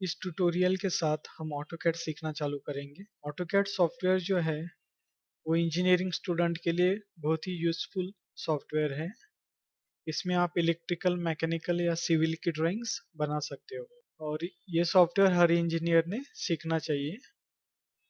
इस ट्यूटोरियल के साथ हम ऑटोकैड सीखना चालू करेंगे। ऑटोकैड सॉफ्टवेयर जो है वो इंजीनियरिंग स्टूडेंट के लिए बहुत ही यूज़फुल सॉफ्टवेयर है। इसमें आप इलेक्ट्रिकल, मैकेनिकल या सिविल की ड्राइंग्स बना सकते हो और ये सॉफ्टवेयर हर इंजीनियर ने सीखना चाहिए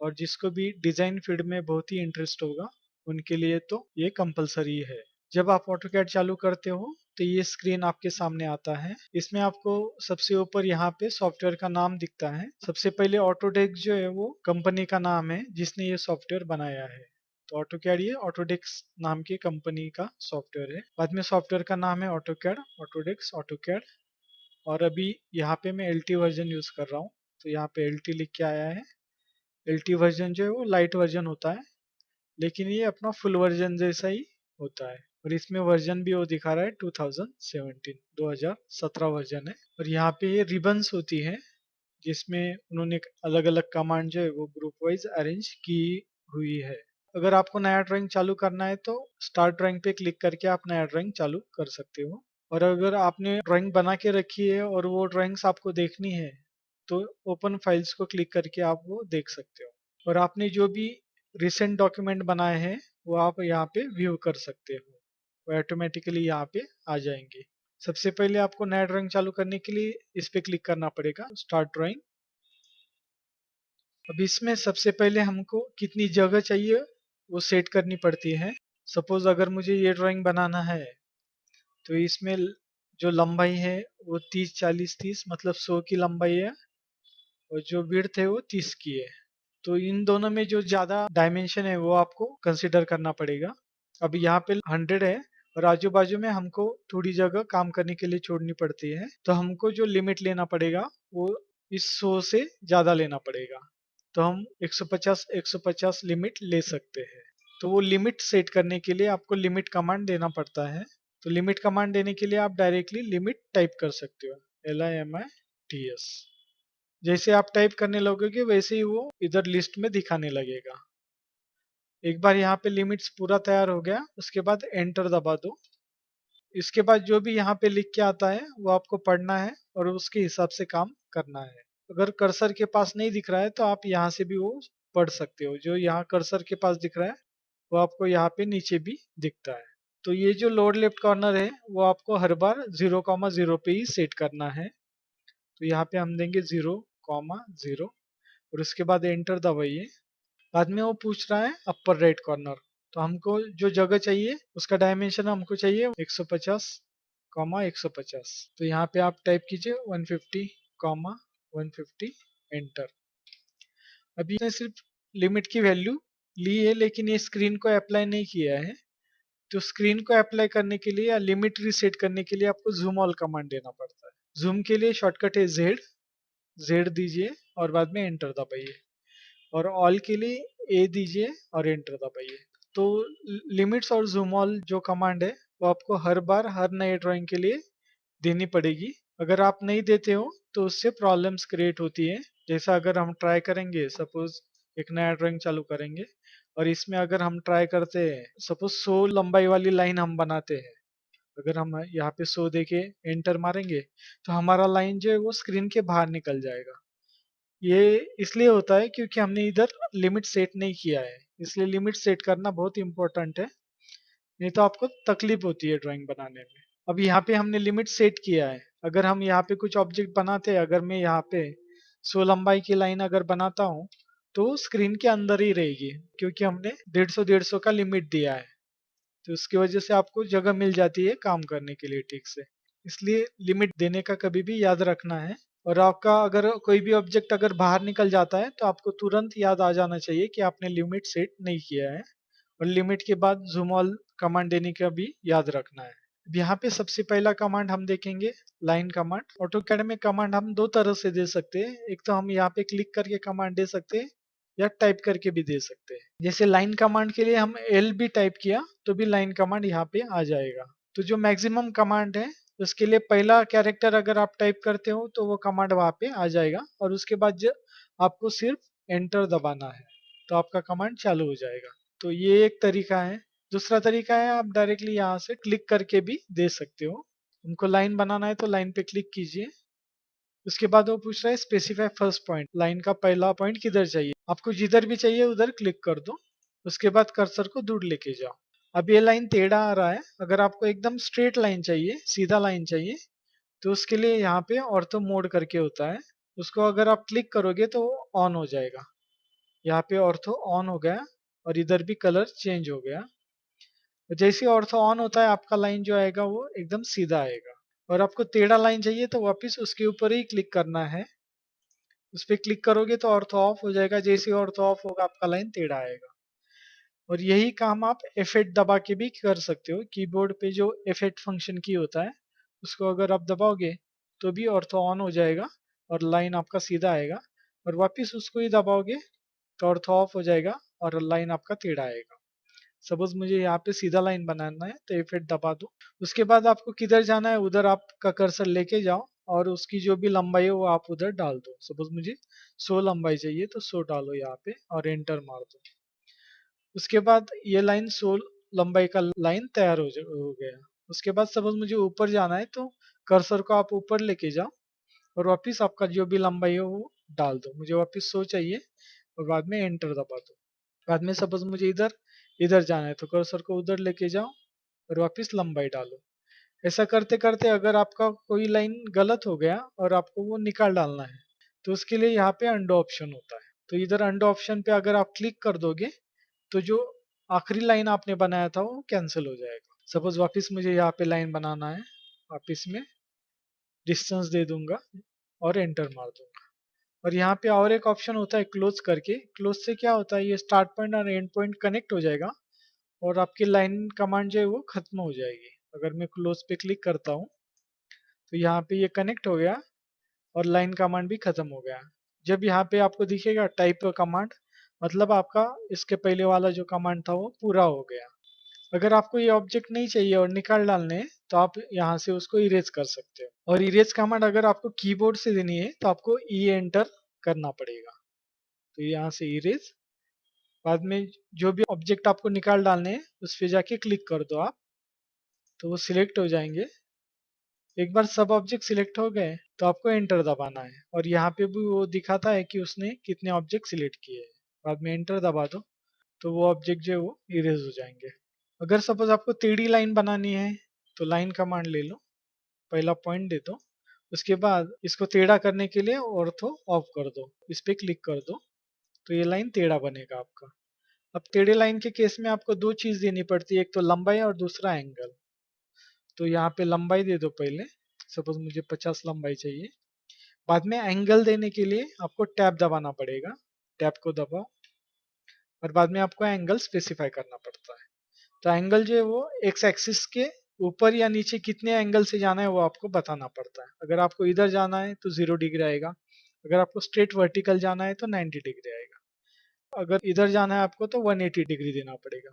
और जिसको भी डिज़ाइन फील्ड में बहुत ही इंटरेस्ट होगा उनके लिए तो ये कंपलसरी है। जब आप ऑटोकैड चालू करते हो तो ये स्क्रीन आपके सामने आता है। इसमें आपको सबसे ऊपर यहाँ पे सॉफ्टवेयर का नाम दिखता है। सबसे पहले ऑटोडेस्क जो है वो कंपनी का नाम है जिसने ये सॉफ्टवेयर बनाया है। तो ऑटोकैड ये ऑटोडेस्क नाम की कंपनी का सॉफ्टवेयर है। बाद में सॉफ्टवेयर का नाम है ऑटोकैड, ऑटोडेस्क, ऑटोकैड। और अभी यहाँ पे मैं एलटी वर्जन यूज कर रहा हूँ, तो यहाँ पे एलटी लिख के आया है। एलटी वर्जन जो है वो लाइट वर्जन होता है, लेकिन ये अपना फुल वर्जन जैसा ही होता है। और इसमें वर्जन भी वो दिखा रहा है 2017, 2017 वर्जन है। और यहाँ पे ये रिबन्स होती है जिसमें उन्होंने अलग अलग कमांड जो है वो ग्रुप वाइज अरेंज की हुई है। अगर आपको नया ड्राइंग चालू करना है तो स्टार्ट ड्राइंग पे क्लिक करके आप नया ड्राइंग चालू कर सकते हो। और अगर आपने ड्राइंग बना के रखी है और वो ड्राइंग्स आपको देखनी है तो ओपन फाइल्स को क्लिक करके आप वो देख सकते हो। और आपने जो भी रिसेंट डॉक्यूमेंट बनाए हैं वो आप यहाँ पे व्यू कर सकते हो, वो ऑटोमेटिकली यहाँ पे आ जाएंगे। सबसे पहले आपको नया ड्राइंग चालू करने के लिए इस पे क्लिक करना पड़ेगा, स्टार्ट ड्राइंग। अब इसमें सबसे पहले हमको कितनी जगह चाहिए वो सेट करनी पड़ती है। सपोज अगर मुझे ये ड्राइंग बनाना है तो इसमें जो लंबाई है वो 30, 40, 30 मतलब 100 की लंबाई है और जो विड्थ है वो 30 की है। तो इन दोनों में जो ज्यादा डायमेंशन है वो आपको कंसिडर करना पड़ेगा। अब यहाँ पे 100 है और आजू बाजू में हमको थोड़ी जगह काम करने के लिए छोड़नी पड़ती है, तो हमको जो लिमिट लेना पड़ेगा वो इस 100 से ज्यादा लेना पड़ेगा। तो हम 150 150 लिमिट ले सकते हैं। तो वो लिमिट सेट करने के लिए आपको लिमिट कमांड देना पड़ता है। तो लिमिट कमांड देने के लिए आप डायरेक्टली लिमिट टाइप कर सकते हो, LIMITS। जैसे आप टाइप करने लगोगे वैसे ही वो इधर लिस्ट में दिखाने लगेगा। एक बार यहाँ पे लिमिट्स पूरा तैयार हो गया उसके बाद एंटर दबा दो। इसके बाद जो भी यहाँ पे लिख के आता है वो आपको पढ़ना है और उसके हिसाब से काम करना है। अगर कर्सर के पास नहीं दिख रहा है तो आप यहाँ से भी वो पढ़ सकते हो। जो यहाँ कर्सर के पास दिख रहा है वो आपको यहाँ पे नीचे भी दिखता है। तो ये जो लोअर लेफ्ट कॉर्नर है वो आपको हर बार 0,0 पे ही सेट करना है। तो यहाँ पे हम देंगे 0,0 और उसके बाद एंटर दबाइए। बाद में वो पूछ रहा है अपर राइट कॉर्नर, तो हमको जो जगह चाहिए उसका डायमेंशन हमको चाहिए 150, 150। तो यहाँ पे आप टाइप कीजिए 150, 150, एंटर। अभी इसने सिर्फ लिमिट की वैल्यू ली है लेकिन ये स्क्रीन को अप्लाई नहीं किया है। तो स्क्रीन को अप्लाई करने के लिए या लिमिट रीसेट करने के लिए आपको जूम ऑल कमांड देना पड़ता है। जूम के लिए शॉर्टकट है जेड, जेड दीजिए और बाद में एंटर दबाइए। और ऑल के लिए ए दीजिए और एंटर दबाइए। तो लिमिट्स और जूम ऑल जो कमांड है वो आपको हर बार हर नए ड्राइंग के लिए देनी पड़ेगी। अगर आप नहीं देते हो तो उससे प्रॉब्लम्स क्रिएट होती है। जैसा अगर हम ट्राई करेंगे, सपोज एक नया ड्राइंग चालू करेंगे और इसमें अगर हम ट्राई करते हैं, सपोज 100 लंबाई वाली लाइन हम बनाते हैं। अगर हम यहाँ पे 100 देके एंटर मारेंगे तो हमारा लाइन जो है वो स्क्रीन के बाहर निकल जाएगा। ये इसलिए होता है क्योंकि हमने इधर लिमिट सेट नहीं किया है, इसलिए लिमिट सेट करना बहुत इंपॉर्टेंट है, नहीं तो आपको तकलीफ होती है ड्राइंग बनाने में। अब यहाँ पे हमने लिमिट सेट किया है। अगर हम यहाँ पे कुछ ऑब्जेक्ट बनाते हैं, अगर मैं यहाँ पे 100 लंबाई की लाइन अगर बनाता हूँ तो स्क्रीन के अंदर ही रहेगी क्योंकि हमने 150 का लिमिट दिया है। तो उसकी वजह से आपको जगह मिल जाती है काम करने के लिए ठीक से। इसलिए लिमिट देने का कभी भी याद रखना है। और आपका अगर कोई भी ऑब्जेक्ट अगर बाहर निकल जाता है तो आपको तुरंत याद आ जाना चाहिए कि आपने लिमिट सेट नहीं किया है। और लिमिट के बाद जूम ऑल कमांड देने का भी याद रखना है। अब यहाँ पे सबसे पहला कमांड हम देखेंगे लाइन कमांड। ऑटोकैड में कमांड हम दो तरह से दे सकते हैं। एक तो हम यहाँ पे क्लिक करके कमांड दे सकते हैं या टाइप करके भी दे सकते हैं। जैसे लाइन कमांड के लिए हम एल भी टाइप किया तो भी लाइन कमांड यहाँ पे आ जाएगा। तो जो मैक्सिमम कमांड है उसके लिए पहला कैरेक्टर अगर आप टाइप करते हो तो वो कमांड वहां पे आ जाएगा और उसके बाद आपको सिर्फ एंटर दबाना है तो आपका कमांड चालू हो जाएगा। तो ये एक तरीका है। दूसरा तरीका है आप डायरेक्टली यहाँ से क्लिक करके भी दे सकते हो। उनको लाइन बनाना है तो लाइन पे क्लिक कीजिए, उसके बाद वो पूछ रहा है स्पेसिफाई फर्स्ट पॉइंट, लाइन का पहला पॉइंट किधर चाहिए। आपको जिधर भी चाहिए उधर क्लिक कर दो। उसके बाद कर्सर को दूर लेके जाओ। अब ये लाइन टेढ़ा आ रहा है, अगर आपको एकदम स्ट्रेट लाइन चाहिए, सीधा लाइन चाहिए, तो उसके लिए यहाँ पे ऑर्थो मोड करके होता है, उसको अगर आप क्लिक करोगे तो ऑन हो जाएगा। यहाँ पे ऑर्थो ऑन हो गया और इधर भी कलर चेंज हो गया। जैसे ऑर्थो ऑन होता है आपका लाइन जो आएगा वो एकदम सीधा आएगा। और आपको टेढ़ा लाइन चाहिए तो वापस उसके ऊपर ही क्लिक करना है। उस पर क्लिक करोगे तो ऑर्थो ऑफ हो जाएगा, जैसे ऑर्थो ऑफ होगा आपका लाइन टेढ़ा आएगा। और यही काम आप F8 दबा के भी कर सकते हो। कीबोर्ड पे जो F8 फंक्शन की होता है उसको अगर आप दबाओगे तो भी ऑर्थो ऑन हो जाएगा और लाइन आपका सीधा आएगा। और वापस उसको ही दबाओगे तो ऑर्थो ऑफ हो जाएगा और लाइन आपका टेढ़ा आएगा। सपोज मुझे यहाँ पे सीधा लाइन बनाना है तो F8 दबा दो। उसके बाद आपको किधर जाना है उधर आपका कर्सर लेके जाओ और उसकी जो भी लंबाई है वो आप उधर डाल दो। सपोज मुझे 100 लंबाई चाहिए तो 100 डालो यहाँ पे और एंटर मार दो। उसके बाद ये लाइन 100 लंबाई का लाइन तैयार हो गया। उसके बाद सपोज मुझे ऊपर जाना है तो कर्सर को आप ऊपर लेके जाओ और वापस आपका जो भी लंबाई है वो डाल दो। मुझे वापस 100 चाहिए और बाद में एंटर दबा दो। बाद में सपोज मुझे इधर इधर जाना है तो कर्सर को उधर लेके जाओ और वापस लंबाई डालो। ऐसा करते करते अगर आपका कोई लाइन गलत हो गया और आपको वो निकाल डालना है तो उसके लिए यहाँ पे अंडो ऑप्शन होता है। तो इधर अंडो ऑप्शन पे अगर आप क्लिक कर दोगे तो जो आखिरी लाइन आपने बनाया था वो कैंसिल हो जाएगा। सपोज वापस मुझे यहाँ पे लाइन बनाना है, वापस में डिस्टेंस दे दूंगा और एंटर मार दूंगा। और यहाँ पे और एक ऑप्शन होता है क्लोज करके। क्लोज से क्या होता है, ये स्टार्ट पॉइंट और एंड पॉइंट कनेक्ट हो जाएगा और आपकी लाइन कमांड जो है वो खत्म हो जाएगी। अगर मैं क्लोज पे क्लिक करता हूँ तो यहाँ पे ये कनेक्ट हो गया और लाइन कमांड भी खत्म हो गया। जब यहाँ पे आपको दिखेगा टाइप कमांड, मतलब आपका इसके पहले वाला जो कमांड था वो पूरा हो गया। अगर आपको ये ऑब्जेक्ट नहीं चाहिए और निकाल डालने हैं तो आप यहाँ से उसको इरेज कर सकते हो। और इरेज कमांड अगर आपको कीबोर्ड से देनी है तो आपको ई एंटर करना पड़ेगा। तो यहाँ से इरेज, बाद में जो भी ऑब्जेक्ट आपको निकाल डालने हैं उस पे जाके क्लिक कर दो आप, तो वो सिलेक्ट हो जाएंगे। एक बार सब ऑब्जेक्ट सिलेक्ट हो गए तो आपको एंटर दबाना है और यहाँ पे भी वो दिखाता है कि उसने कितने ऑब्जेक्ट सिलेक्ट किए हैं। बाद में एंटर दबा दो तो वो ऑब्जेक्ट जो है वो इरेज हो जाएंगे। अगर सपोज आपको टेढ़ी लाइन बनानी है तो लाइन कमांड ले लो, पहला पॉइंट दे दो, उसके बाद इसको टेढ़ा करने के लिए ऑर्थो ऑफ कर दो, इस पे क्लिक कर दो तो ये लाइन टेढ़ा बनेगा आपका। अब टेढ़े लाइन के केस में आपको दो चीज देनी पड़ती है, एक तो लंबाई और दूसरा एंगल। तो यहाँ पे लंबाई दे दो पहले, सपोज मुझे 50 लंबाई चाहिए। बाद में एंगल देने के लिए आपको टैब दबाना पड़ेगा, टैब को दबाओ और बाद में आपको एंगल स्पेसिफाई करना पड़ता है। तो एंगल जो है वो एक्स एक्सिस के ऊपर या नीचे कितने एंगल से जाना है वो आपको बताना पड़ता है। अगर आपको इधर जाना है तो 0 डिग्री आएगा, अगर आपको स्ट्रेट वर्टिकल जाना है तो 90 डिग्री आएगा, अगर इधर जाना है आपको तो 180 डिग्री देना पड़ेगा।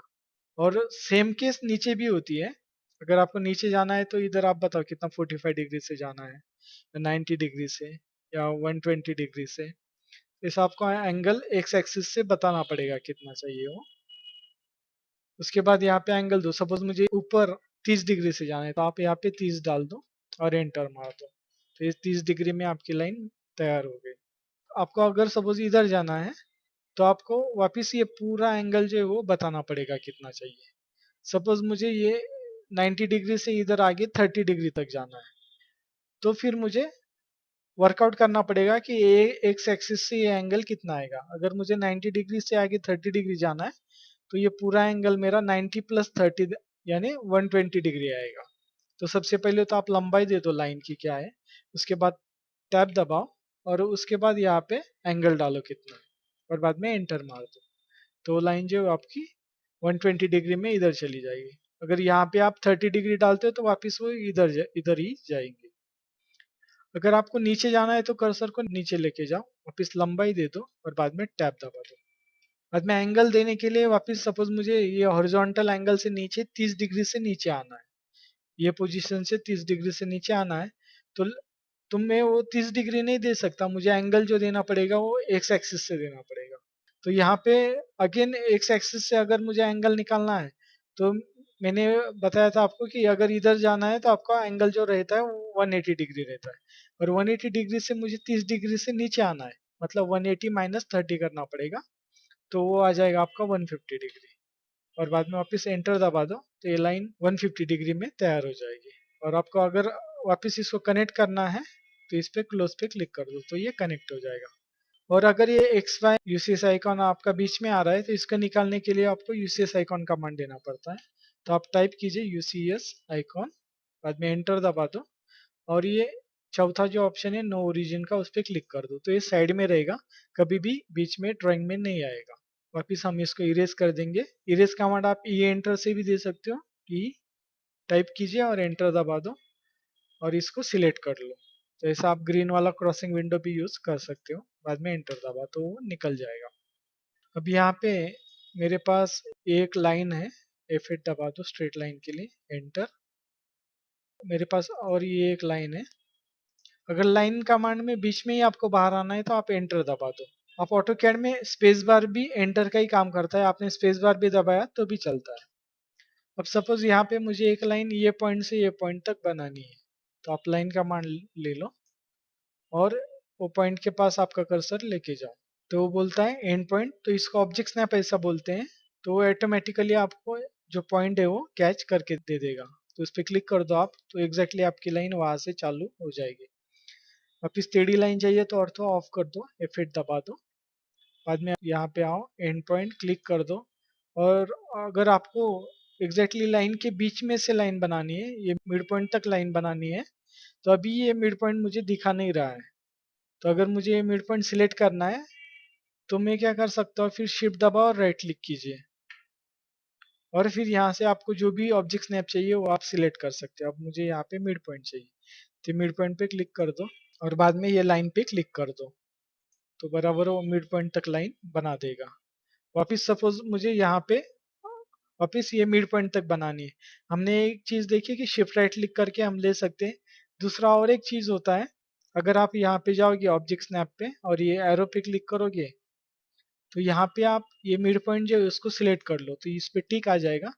और सेम केस नीचे भी होती है, अगर आपको नीचे जाना है तो इधर आप बताओ कितना 45 डिग्री से जाना है, 90 डिग्री से या 120 डिग्री से। इस आपको एंगल एक्स एक्सिस से बताना पड़ेगा कितना चाहिए वो। उसके बाद यहाँ पे एंगल दो, सपोज मुझे ऊपर 30 डिग्री से जाना है तो आप यहाँ पे 30 डाल दो और एंटर मार दो। तो इस 30 डिग्री में आपकी लाइन तैयार हो गई। आपको अगर सपोज इधर जाना है तो आपको वापस ये पूरा एंगल जो है वो बताना पड़ेगा कितना चाहिए। सपोज मुझे ये 90 डिग्री से इधर आगे 30 डिग्री तक जाना है तो फिर मुझे वर्कआउट करना पड़ेगा कि एक्स एक्सिस से ये एंगल कितना आएगा। अगर मुझे 90 डिग्री से आगे 30 डिग्री जाना है तो ये पूरा एंगल मेरा 90 प्लस 30 यानी 120 डिग्री आएगा। तो सबसे पहले तो आप लंबाई दे दो लाइन की क्या है, उसके बाद टैब दबाओ और उसके बाद यहाँ पे एंगल डालो कितना और बाद में एंटर मार दो। तो लाइन जो है आपकी 120 डिग्री में इधर चली जाएगी। अगर यहाँ पे आप 30 डिग्री डालते हो तो वापस वो इधर ही जाएंगे। अगर आपको नीचे जाना है तो कर्सर को नीचे लेके जाओ, वापस लंबाई दे दो और बाद में टैब दबा दो। बाद में एंगल देने के लिए वापस सपोज मुझे ये हॉरिजॉन्टल एंगल से नीचे 30 डिग्री से नीचे आना है, ये पोजीशन से 30 डिग्री से नीचे आना है तो तुम्हें वो 30 डिग्री नहीं दे सकता, मुझे एंगल जो देना पड़ेगा वो एक्स एक्सिस से देना पड़ेगा। तो यहाँ पे अगेन एक्स एक्सिस से अगर मुझे एंगल निकालना है तो मैंने बताया था आपको कि अगर इधर जाना है तो आपका एंगल जो रहता है वो 180 डिग्री रहता है। और 180 डिग्री से मुझे 30 डिग्री से नीचे आना है, मतलब 180 माइनस 30 करना पड़ेगा, तो वो आ जाएगा आपका 150 डिग्री। और बाद में वापस एंटर दबा दो तो ये लाइन 150 डिग्री में तैयार हो जाएगी। और आपको अगर वापस इसको कनेक्ट करना है तो इस पे क्लोज पे क्लिक कर दो तो ये कनेक्ट हो जाएगा। और अगर ये एक्स वाई यूसीएस आइकॉन आपका बीच में आ रहा है तो इसको निकालने के लिए आपको यूसीएस आइकॉन कमांड देना पड़ता है। तो आप टाइप कीजिए यूसीएस आइकॉन, बाद में एंटर दबा दो और ये चौथा जो ऑप्शन है नो ओरिजिन का, उस पर क्लिक कर दो तो ये साइड में रहेगा, कभी भी बीच में ड्राइंग में नहीं आएगा। वापिस हम इसको इरेज कर देंगे। इरेज कमांड आप ई एंटर से भी दे सकते हो, ई टाइप कीजिए और एंटर दबा दो और इसको सिलेक्ट कर लो। तो ऐसा आप ग्रीन वाला क्रॉसिंग विंडो भी यूज कर सकते हो, बाद में एंटर दबा तो वो निकल जाएगा। अब यहाँ पे मेरे पास एक लाइन है, F8 दबा दो स्ट्रेट लाइन के लिए, एंटर। मेरे पास और ये एक लाइन है। अगर लाइन कमांड में बीच में ही आपको बाहर आना है तो आप एंटर दबा दो। आप ऑटो कैड में स्पेस बार भी एंटर का ही काम करता है, आपने स्पेस बार भी दबाया तो भी चलता है। अब सपोज यहाँ पे मुझे एक लाइन ये पॉइंट से ये पॉइंट तक बनानी है, तो आप लाइन कमांड ले लो और वो पॉइंट के पास आपका कर्सर लेके जाओ। तो वो बोलता है एंड पॉइंट, तो इसको ऑब्जेक्ट स्नैप ऐसा बोलते हैं। तो वो ऑटोमेटिकली आपको जो पॉइंट है वो कैच करके दे देगा। तो उस पर क्लिक कर दो आप, तो एग्जैक्टली आपकी लाइन वहां से चालू हो जाएगी। वापिस टेढ़ी लाइन चाहिए तो ऑर्थो ऑफ कर दो, F8 दबा दो, बाद में यहाँ पे आओ एंड पॉइंट क्लिक कर दो। और अगर आपको एग्जैक्टली लाइन के बीच में से लाइन बनानी है, ये मिड पॉइंट तक लाइन बनानी है, तो अभी ये मिड पॉइंट मुझे दिखा नहीं रहा है। तो अगर मुझे ये मिड पॉइंट सिलेक्ट करना है तो मैं क्या कर सकता हूँ, फिर शिफ्ट दबाओ और राइट क्लिक कीजिए और फिर यहाँ से आपको जो भी ऑब्जेक्ट स्नैप चाहिए वो आप सिलेक्ट कर सकते हो। अब मुझे यहाँ पे मिड पॉइंट चाहिए तो मिड पॉइंट पे क्लिक कर दो और बाद में ये लाइन पे क्लिक कर दो, तो बराबर वो मिड पॉइंट तक लाइन बना देगा। वापिस सपोज मुझे यहाँ पे वापिस ये मिड पॉइंट तक बनानी है। हमने एक चीज देखी कि शिफ्ट राइट क्लिक करके हम ले सकते हैं। दूसरा और एक चीज होता है, अगर आप यहाँ पे जाओगे ऑब्जेक्ट स्नैप पे और ये एरो पे क्लिक करोगे तो यहाँ पे आप ये मिड पॉइंट जो है उसको सिलेक्ट कर लो तो इस पे टिक आ जाएगा।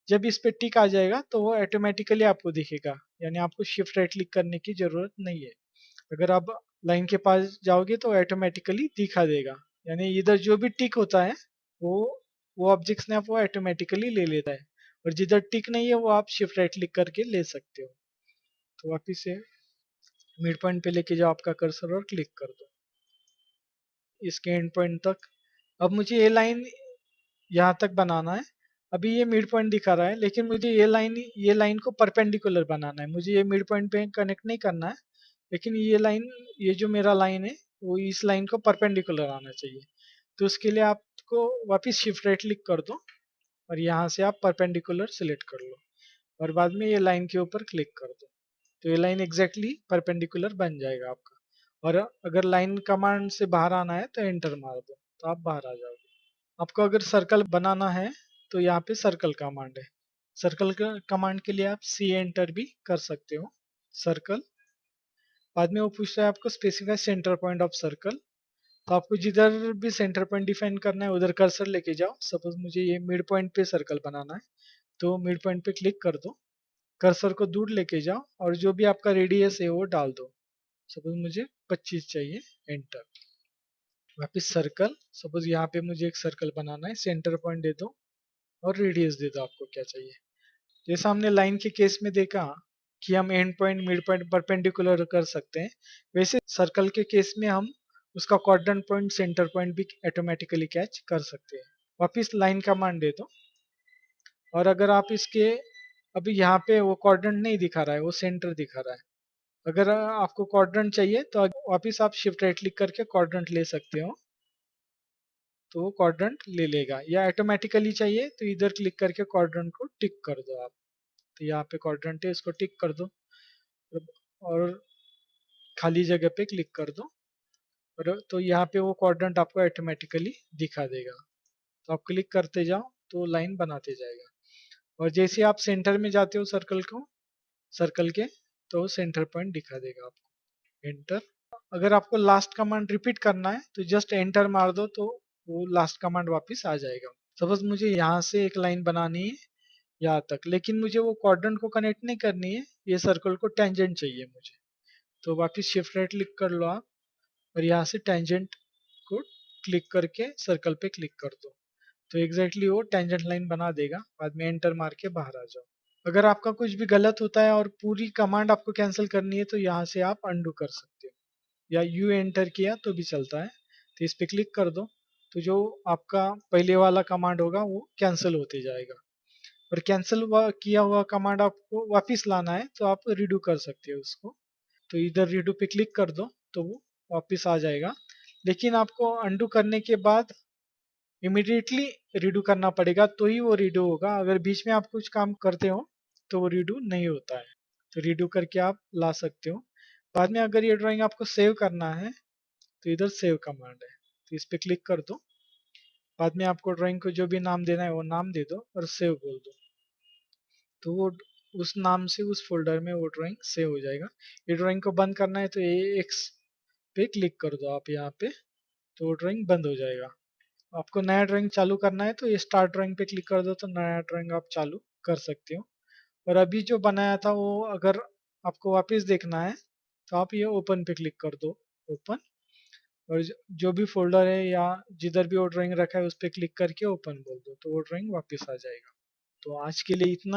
जब इस पे टिक आ जाएगा तो वो ऑटोमेटिकली आपको दिखेगा, यानी आपको शिफ्ट राइट क्लिक करने की जरूरत नहीं है। अगर आप लाइन के पास जाओगे तो ऑटोमेटिकली दिखा देगा, यानी इधर जो भी टिक होता है वो वो ऑब्जेक्ट स्नैप वो ऑटोमेटिकली ले लेता है। और जिधर टिक नहीं है वो आप शिफ्ट राइट क्लिक करके ले सकते हो। तो वापिस से मिड पॉइंट पे लेके जाओ आपका कर्सर और क्लिक कर दो इसके एंड पॉइंट तक। अब मुझे यहाँ तक बनाना है। अभी ये मिड पॉइंट दिखा रहा है लेकिन मुझे ये लाइन को परपेंडिकुलर बनाना है, मुझे ये मिड पॉइंट पे कनेक्ट नहीं करना है। लेकिन ये जो मेरा लाइन है वो इस लाइन को परपेंडिकुलर आना चाहिए। तो उसके लिए आपको वापस शिफ्ट राइट क्लिक कर दो और यहाँ से आप परपेंडिकुलर सिलेक्ट कर लो और बाद में ये लाइन के ऊपर क्लिक कर दो, तो ये लाइन एग्जैक्टली परपेंडिकुलर बन जाएगा आपका। और अगर लाइन कमांड से बाहर आना है तो एंटर मार दो तो आप बाहर आ जाओगे। आपको अगर सर्कल बनाना है तो यहाँ पे सर्कल कमांड है। सर्कल कमांड के लिए आप सी एंटर भी कर सकते हो, सर्कल। बाद में वो पूछता है आपको specify centre point of circle, तो आपको जिधर भी सेंटर पॉइंट डिफाइन करना है उधर कर्सर लेके जाओ। सपोज मुझे ये मिड पॉइंट पे सर्कल बनाना है तो मिड पॉइंट पे क्लिक कर दो, कर्सर को दूर लेके जाओ और जो भी आपका रेडियस है वो डाल दो। सपोज मुझे 25 चाहिए, एंटर। वापिस सर्कल, सपोज यहाँ पे मुझे एक सर्कल बनाना है, सेंटर पॉइंट दे दो और रेडियस दे दो आपको क्या चाहिए। जैसा हमने लाइन के केस में देखा कि हम and point mid point perpendicular कर सकते हैं, वैसे सर्कल के केस में हम उसका क्वाड्रेंट पॉइंट सेंटर पॉइंट भी ऑटोमेटिकली कैच कर सकते हैं। वापिस लाइन कमांड दे दो और अगर आप इसके अभी यहाँ पे वो क्वाड्रेंट नहीं दिखा रहा है, वो सेंटर दिखा रहा है। अगर आपको क्वाड्रेंट चाहिए तो वापिस आप शिफ्ट राइट क्लिक करके क्वाड्रेंट ले सकते हो, तो वो क्वाड्रेंट ले लेगा। या ऑटोमेटिकली चाहिए तो इधर क्लिक करके क्वाड्रेंट को टिक कर दो आप, तो यहाँ पे क्वाड्रेंट है इसको टिक कर दो और खाली जगह पे क्लिक कर दो और तो यहाँ पे वो क्वाड्रेंट आपको ऑटोमेटिकली दिखा देगा। तो आप क्लिक करते जाओ तो लाइन बनाते जाएगा। और जैसे आप सेंटर में जाते हो सर्कल के तो सेंटर पॉइंट दिखा देगा आपको, एंटर। अगर आपको लास्ट कमांड रिपीट करना है तो जस्ट एंटर मार दो तो वो लास्ट कमांड वापस आ जाएगा। सपोज मुझे यहाँ से एक लाइन बनानी है यहाँ तक, लेकिन मुझे वो क्वाड्रेंट को कनेक्ट नहीं करनी है, ये सर्कल को टेंजेंट चाहिए मुझे। तो वापस शिफ्ट राइट क्लिक कर लो आप, और यहाँ से टेंजेंट को क्लिक करके सर्कल पे क्लिक कर दो। तो एग्जैक्टली वो टेंजेंट लाइन बना देगा। बाद में एंटर मार के बाहर आ जाओ। अगर आपका कुछ भी गलत होता है और पूरी कमांड आपको कैंसिल करनी है तो यहाँ से आप अंडू कर सकते हो, या यू एंटर किया तो भी चलता है। तो इस पे क्लिक कर दो, तो जो आपका पहले वाला कमांड होगा वो कैंसिल होते जाएगा। और कैंसिल किया हुआ कमांड आपको वापस लाना है तो आप रीडू कर सकते हो उसको। तो इधर रीडू पे क्लिक कर दो तो वो वापस आ जाएगा। लेकिन आपको अंडू करने के बाद इमिडिएटली रीडू करना पड़ेगा तो ही वो रीडू होगा। अगर बीच में आप कुछ काम करते हो तो वो रीडू नहीं होता है। तो रीडू करके आप ला सकते हो। बाद में अगर ये ड्राइंग आपको सेव करना है तो इधर सेव कमांड है, तो इस पे क्लिक कर दो। बाद में आपको ड्राइंग को जो भी नाम देना है वो नाम दे दो और सेव बोल दो। तो वो उस नाम से उस फोल्डर में वो ड्राइंग सेव हो जाएगा। ये ड्राइंग को बंद करना है तो ये एक्स पे क्लिक कर दो आप यहाँ पे, तो वो ड्राइंग बंद हो जाएगा। आपको नया ड्राइंग चालू करना है तो ये स्टार्ट ड्राइंग पे क्लिक कर दो तो नया ड्राइंग आप चालू कर सकते हो। और अभी जो बनाया था वो अगर आपको वापस देखना है तो आप ये ओपन पे क्लिक कर दो, ओपन। और जो भी फोल्डर है या जिधर भी वो ड्राइंग रखा है उस पे क्लिक करके ओपन बोल दो तो वो ड्राइंग वापस आ जाएगा। तो आज के लिए इतना